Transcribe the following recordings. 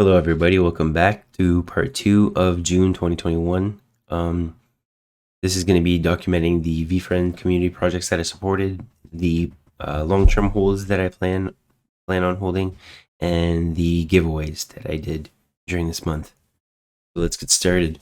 Hello, everybody. Welcome back to part 2 of June 2021. This is going to be documenting the VeeFriend community projects that I supported, the long-term holds that I plan on holding, and the giveaways that I did during this month. So let's get started.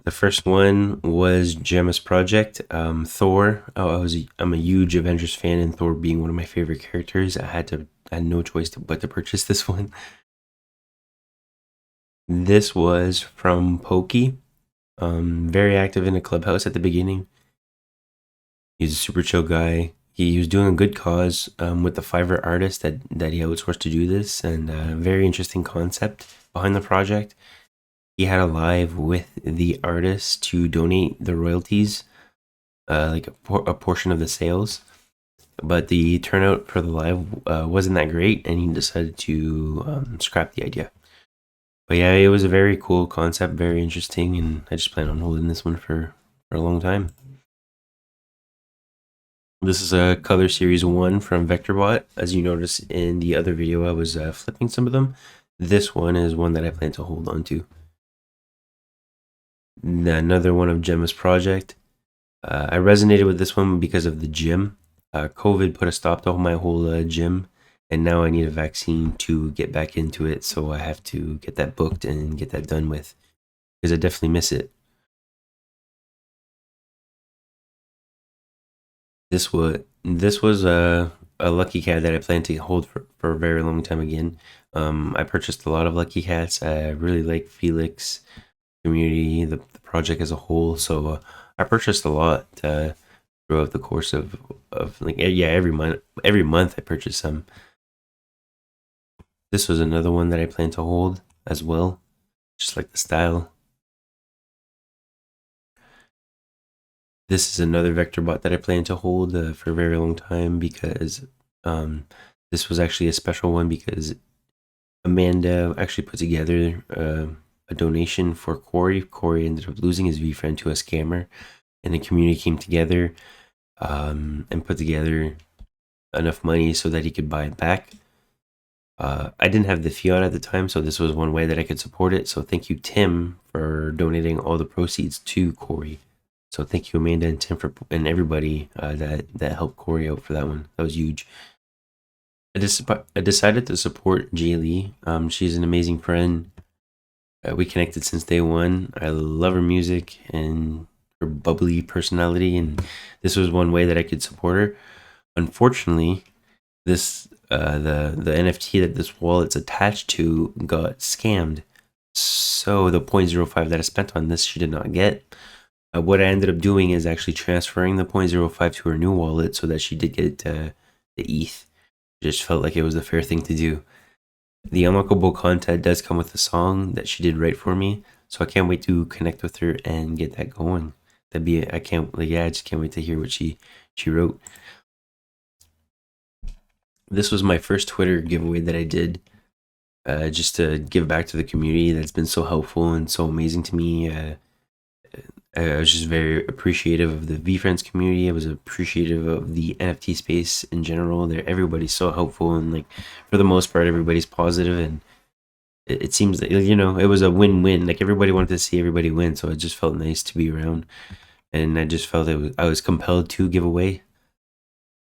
The first one was Gemma's project, Thor. I'm a huge Avengers fan, and Thor being one of my favorite characters, I had no choice but to purchase this one. This was from Pokey. Very active in the clubhouse at the beginning. He's a super chill guy. He was doing a good cause with the Fiverr artist that he outsourced to do this, and a very interesting concept behind the project. He had a live with the artist to donate the royalties, like a portion of the sales. But the turnout for the live wasn't that great, and he decided to scrap the idea. But yeah, it was a very cool concept, very interesting, and I just plan on holding this one for a long time. This is a color series 1 from VectorBot. As you notice in the other video, I was flipping some of them. This one is one that I plan to hold on to. Another one of Gemma's project. I resonated with this one because of the gym. COVID put a stop to my whole gym, and now I need a vaccine to get back into it, so I have to get that booked and get that done with, because I definitely miss it. This was a lucky cat that I plan to hold for a very long time again. I purchased a lot of lucky cats. I really like Felix community, the project as a whole. So I purchased a lot throughout the course of like every month I purchased some. This was another one that I plan to hold as well, just like the style. This is another vector bot that I plan to hold for a very long time, because this was actually a special one because Amanda actually put together a donation for Corey. Corey ended up losing his VeeFriend to a scammer, and the community came together and put together enough money so that he could buy it back. I didn't have the fiat at the time, so this was one way that I could support it. So thank you, Tim, for donating all the proceeds to Corey. So thank you, Amanda and Tim, and everybody that helped Corey out for that one. That was huge. I decided to support Jay Lee. She's an amazing friend. We connected since day one. I love her music and her bubbly personality, and this was one way that I could support her. Unfortunately, this the NFT that this wallet's attached to got scammed. So the 0.05 that I spent on this, she did not get. What I ended up doing is actually transferring the 0.05 to her new wallet so that she did get the ETH. Just felt like it was the fair thing to do. The unlockable content does come with a song that she did write for me, so I can't wait to connect with her and get that going. I just can't wait to hear what she wrote. This was my first Twitter giveaway that I did, just to give back to the community that's been so helpful and so amazing to me. I was just very appreciative of the VeeFriends community. I was appreciative of the NFT space in general. Everybody's so helpful, and like for the most part, everybody's positive, and it seems that, you know, it was a win-win. Like everybody wanted to see everybody win, so it just felt nice to be around, and I just felt I was compelled to give away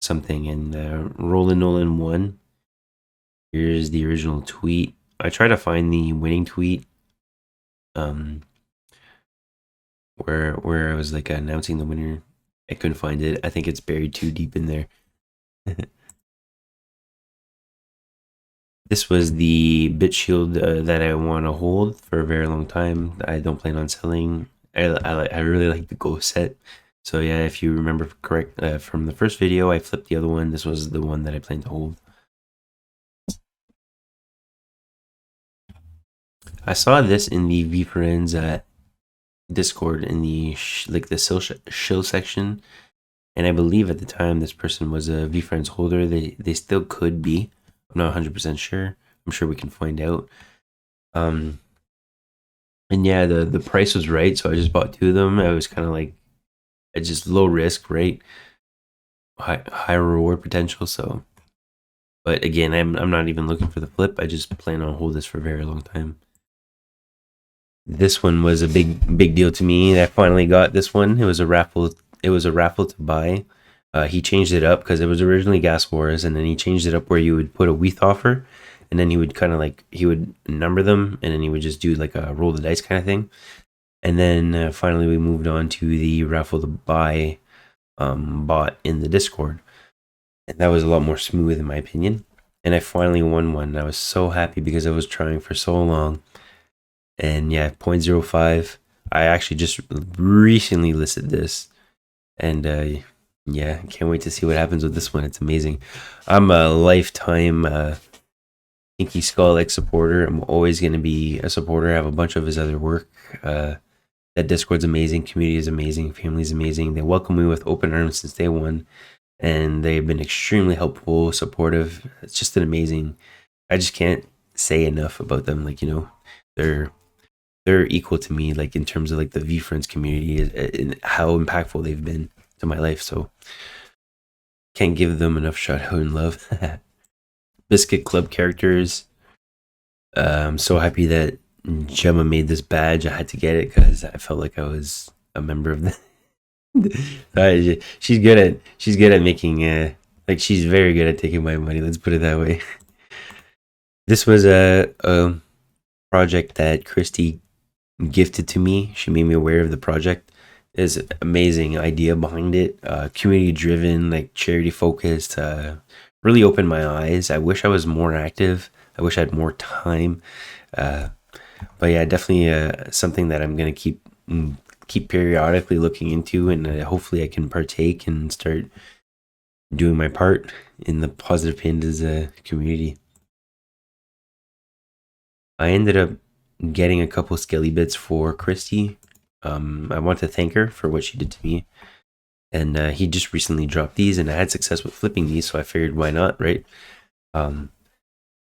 something. And Roland Nolan won. Here's the original tweet. I try to find the winning tweet. Where I was like announcing the winner. I couldn't find it. I think it's buried too deep in there. This was the bit shield that I want to hold for a very long time. I don't plan on selling. I really like the ghost set. So yeah, if you remember correct from the first video, I flipped the other one. This was the one that I plan to hold. I saw this in the VeeFriends Discord in the shill section, and I believe at the time this person was a VeeFriends holder. They still could be. I'm not 100% sure. I'm sure we can find out. And yeah, the price was right, so I just bought 2 of them. I was kind of like, it's just low risk, right? High reward potential. So But again, I'm not even looking for the flip. I just plan on hold this for a very long time. This one was a big deal to me. I finally got this one. It was a raffle. It was a raffle to buy. He changed it up because it was originally Gas Wars, and then he changed it up where you would put a WETH offer, and then he would kind of like he would number them, and then he would just do like a roll the dice kind of thing. And then finally we moved on to the raffle to buy bot in the Discord, and that was a lot more smooth in my opinion. And I finally won one. I was so happy because I was trying for so long. And yeah, 0.05. I actually just recently listed this, and yeah, can't wait to see what happens with this one. It's amazing. I'm a lifetime Inky Skull X supporter. I'm always going to be a supporter. I have a bunch of his other work. That Discord's amazing, community is amazing, family is amazing. They welcome me with open arms since day one, and they've been extremely helpful, supportive. It's just an amazing. I just can't say enough about them. Like, they're they're equal to me, like in terms of like the VeeFriends community and how impactful they've been to my life. So can't give them enough shout out and love. Biscuit Club characters. I'm so happy that Gemma made this badge. I had to get it because I felt like I was a member of the. She's good at making like she's very good at taking my money. Let's put it that way. This was a project that Christy gifted to me. She made me aware of the project. There's an amazing idea behind it. Community driven, like charity focused. Really opened my eyes. I wish I was more active. I wish I had more time. But yeah, definitely something that I'm gonna keep periodically looking into, and hopefully I can partake and start doing my part in the Positive Pandas community. I ended up getting a couple skelly bits for Christy. I want to thank her for what she did to me. And he just recently dropped these, and I had success with flipping these, so I figured why not, right?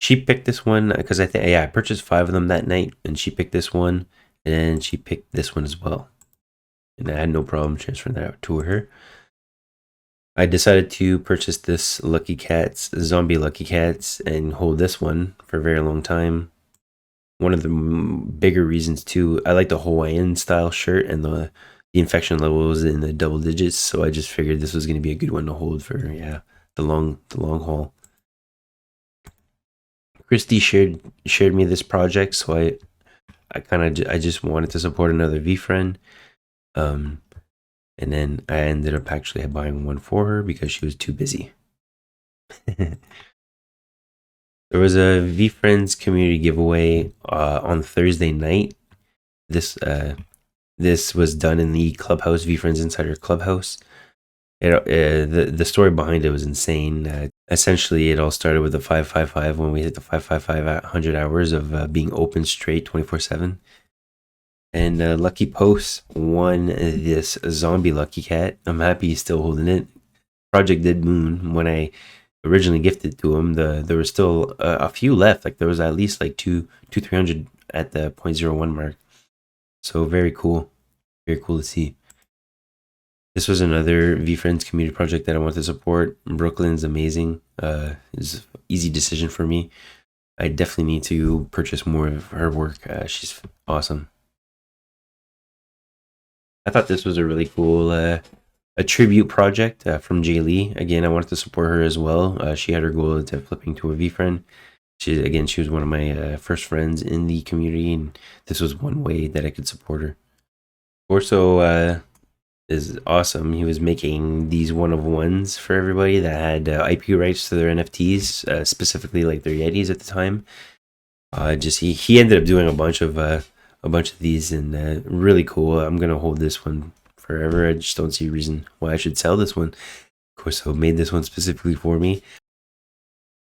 She picked this one because I purchased 5 of them that night, and she picked this one, and then she picked this one as well. And I had no problem transferring that out to her. I decided to purchase this Lucky Cats, Zombie Lucky Cats, and hold this one for a very long time. One of the bigger reasons too, I like the Hawaiian style shirt, and the infection levels in the double digits, so I just figured this was going to be a good one to hold for the long haul. Christy shared me this project, so I just wanted to support another VeeFriend. And then I ended up actually buying one for her because she was too busy. There was a VeeFriends community giveaway on Thursday night. This was done in the Clubhouse, VeeFriends Insider Clubhouse. The story behind it was insane. Essentially, it all started with the 555 when we hit the 555 at 100 hours of being open straight 24/7. And Lucky Post won this zombie Lucky Cat. I'm happy he's still holding it. Project Dead Moon, when I originally gifted to him, there was still a few left. Like there was at least like 300 at the 0.01 mark. So very cool to see. This was another VeeFriends community project that I want to support. Brooklyn's amazing. It's an easy decision for me. I definitely need to purchase more of her work. She's awesome. I thought this was a really cool a tribute project from Jay Lee. Again, I wanted to support her as well. She had her goal to flipping to a VeeFriend. She was one of my first friends in the community, and this was one way that I could support her. Orso is awesome. He was making these one of ones for everybody that had IP rights to their NFTs, specifically like their Yetis at the time. He ended up doing a bunch of these, and really cool. I'm gonna hold this one forever. I just don't see a reason why I should sell this one. Of course, I made this one specifically for me.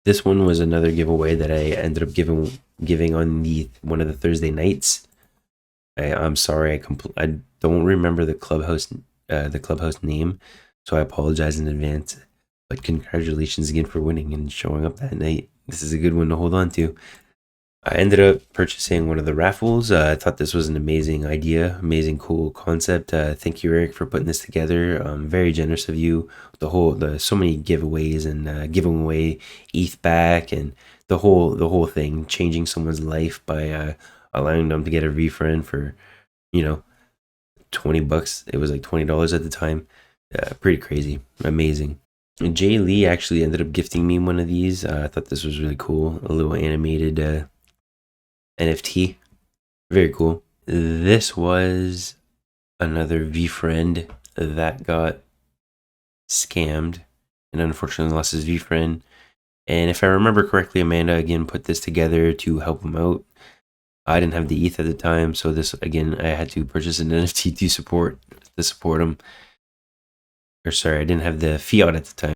This one was another giveaway that I ended up giving on one of the Thursday nights. I'm sorry, I don't remember the clubhouse name, so I apologize in advance. But congratulations again for winning and showing up that night. This is a good one to hold on to. I ended up purchasing one of the raffles. I thought this was an amazing idea, amazing, cool concept. Thank you, Eric, for putting this together. Very generous of you. The so many giveaways and giving away ETH back and the whole thing, changing someone's life by allowing them to get a VeeFriend for you know $20. It was like $20 at the time. Pretty crazy, amazing. And Jay Lee actually ended up gifting me one of these. I thought this was really cool, a little animated NFT. Very cool. This was another VeeFriend that got scammed and unfortunately lost his VeeFriend. And if I remember correctly, Amanda again put this together to help him out. I didn't have the ETH at the time, so this again I had to purchase an NFT to support him. Or sorry, I didn't have the fiat at the time.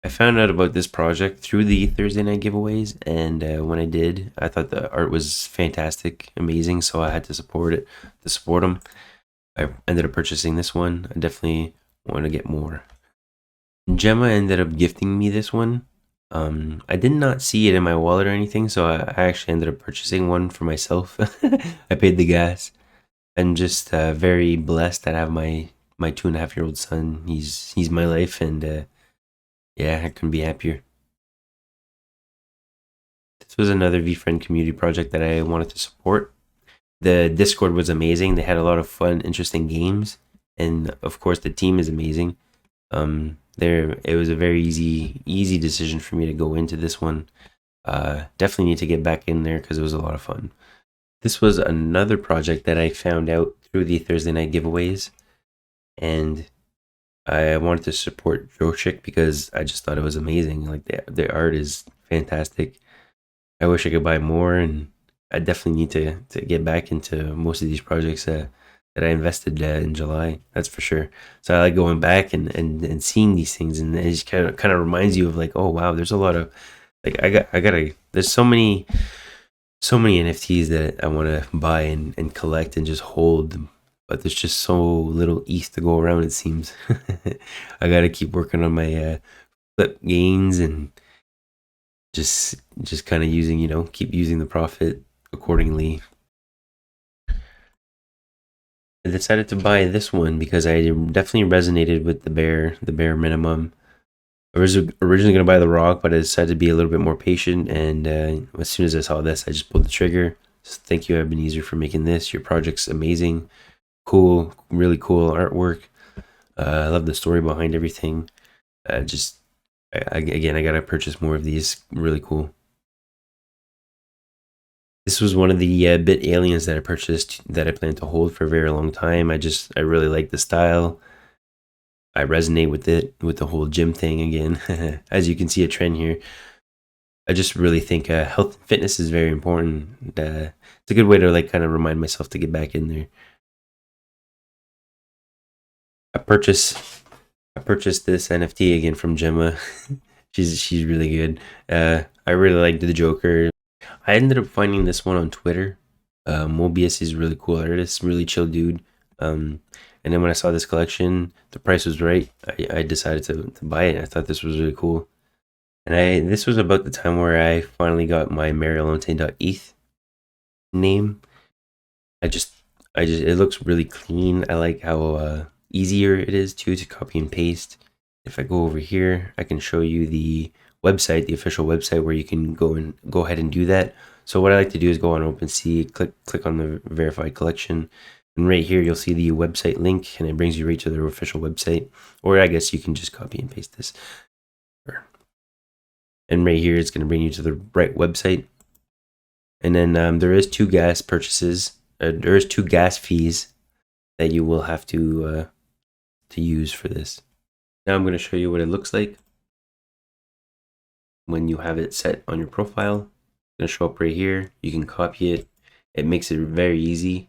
I found out about this project through the Thursday night giveaways, and when I did, I thought the art was fantastic, amazing, so I had to support it, to support them. I ended up purchasing this one. I definitely want to get more. Gemma ended up gifting me this one. I did not see it in my wallet or anything, so I actually ended up purchasing one for myself. I paid the gas. I'm just very blessed that I have my 2.5-year-old son. He's my life, and yeah, I couldn't be happier. This was another VeeFriend community project that I wanted to support. The Discord was amazing. They had a lot of fun, interesting games, and of course, the team is amazing. There, it was a very easy decision for me to go into this one. Definitely need to get back in there because it was a lot of fun. This was another project that I found out through the Thursday night giveaways, and I wanted to support Joshik because I just thought it was amazing. Like the art is fantastic. I wish I could buy more, and I definitely need to get back into most of these projects that I invested in July. That's for sure. So I like going back and seeing these things, and it just kind of reminds you of like, oh wow, there's a lot of like I gotta there's so many NFTs that I want to buy and collect and just hold, but there's just so little ETH to go around. It seems I gotta keep working on my flip gains and just kind of using, keep using the profit accordingly. I decided to buy this one because I definitely resonated with the bare minimum. I was originally going to buy the rock, but I decided to be a little bit more patient, and as soon as I saw this, I just pulled the trigger. So thank you, Ebenezer, for making this. Your project's amazing, cool, really cool artwork. I love the story behind everything. Just again, I gotta purchase more of these. Really cool. This was one of the bit aliens that I purchased that I plan to hold for a very long time. I really like the style. I resonate with it, with the whole gym thing again. As you can see a trend here. I just really think health and fitness is very important. It's a good way to like kind of remind myself to get back in there. I purchased I purchased this NFT again from Gemma. She's really good. I really liked the Joker. I ended up finding this one on Twitter. Mobius is a really cool artist, really chill dude. And then when I saw this collection, the price was right. I decided to buy it. I thought this was really cool. And this was about the time where I finally got my Marilonte.eth name. I just it looks really clean. I like how easier it is to copy and paste. If I go over here, I can show you the website, the official website where you can go ahead and do that. So what I like to do is go on OpenSea, click on the verified collection, and right here you'll see the website link, and it brings you right to their official website. Or I guess you can just copy and paste this. And right here it's going to bring you to the right website. And then there is two gas purchases. There is two gas fees that you will have to use for this. Now I'm going to show you what it looks like when you have it set on your profile. It's going to show up right here. You can copy it. It makes it very easy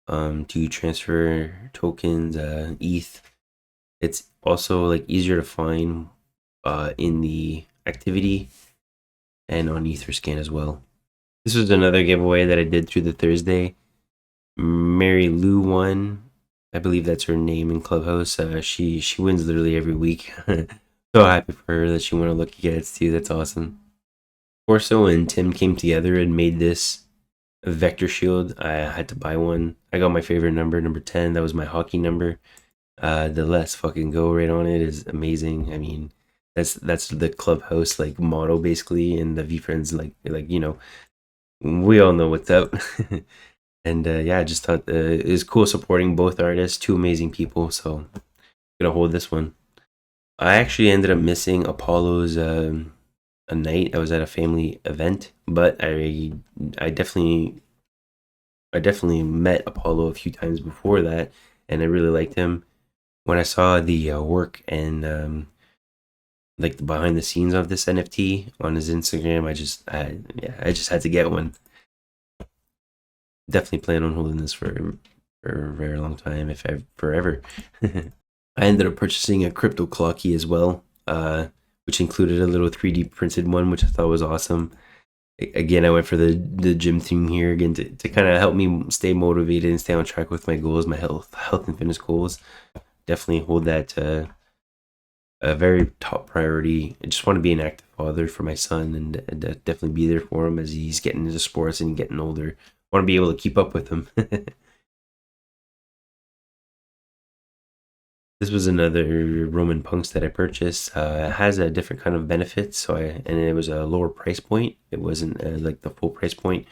to transfer tokens, ETH. It's also like easier to find in the activity and on Etherscan as well. This was another giveaway that I did through the Thursday. Mary Lou won. I believe that's her name in Clubhouse. She wins literally every week. So happy for her that she won a lucky gets too. That's awesome. Corso and Tim came together and made this a Vector Shield. I had to buy one. I got my favorite number, number 10. That was my hockey number. The Let's Fucking Go right on it is amazing. I mean, that's the clubhouse like motto basically, and the VeeFriends like we all know what's up. And yeah, I just thought it was cool supporting both artists, two amazing people. So I'm gonna hold this one. I actually ended up missing Apollo's a night. I was at a family event, but I definitely met Apollo a few times before that, and I really liked him. When I saw the work and like the behind the scenes of this NFT on his Instagram, I just had to get one. Definitely plan on holding this for a very long time, if I forever. I ended up purchasing a crypto clocky as well, which included a little 3D printed one, which I thought was awesome. Again, I went for the gym theme here again to kind of help me stay motivated and stay on track with my goals, my health and fitness goals. Definitely hold that a very top priority. I just want to be an active father for my son and definitely be there for him as he's getting into sports and getting older. I want to be able to keep up with him. This was another Roman Punks that I purchased. It has a different kind of benefits, and it was a lower price point. It wasn't like the full price point,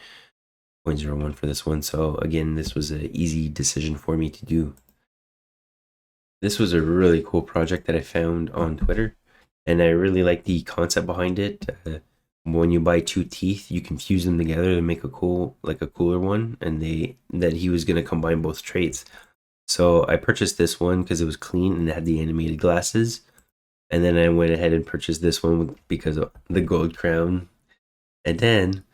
0.01 for this one. So again, this was an easy decision for me to do. This was a really cool project that I found on Twitter, and I really like the concept behind it. When you buy two teeth, you can fuse them together to make a cooler one, and that he was gonna combine both traits. So I purchased this one because it was clean and it had the animated glasses. And then I went ahead and purchased this one because of the gold crown. And then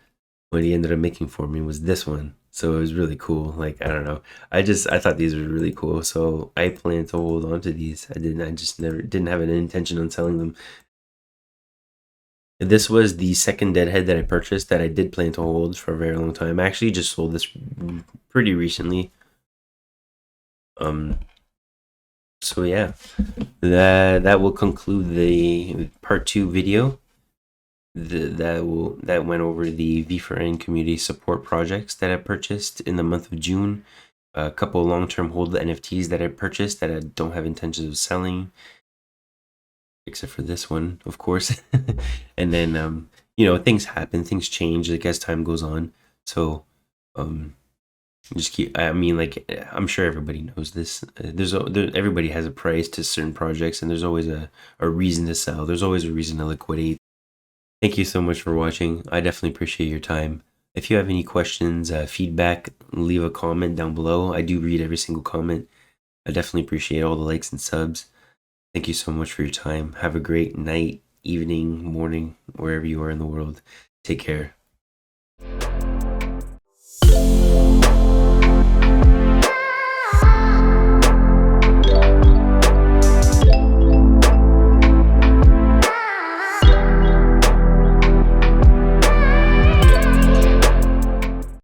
what he ended up making for me was this one. So it was really cool. Like, I don't know. I thought these were really cool. So I plan to hold on to these. I just never didn't have an intention on selling them. This was the second deadhead that I purchased that I did plan to hold for a very long time. I actually just sold this pretty recently. Um, so yeah, that will conclude the part two video. That went over the VeeFriend community support projects that I purchased in the month of June. A couple long-term hold NFTs that I purchased that I don't have intentions of selling, except for this one, of course. And then things happen, things change like as time goes on. So um just keep. I mean, like I'm sure everybody knows this. Everybody has a price to certain projects, and there's always a reason to sell. There's always a reason to liquidate. Thank you so much for watching. I definitely appreciate your time. If you have any questions, feedback, leave a comment down below. I do read every single comment. I definitely appreciate all the likes and subs. Thank you so much for your time. Have a great night, evening, morning, wherever you are in the world. Take care.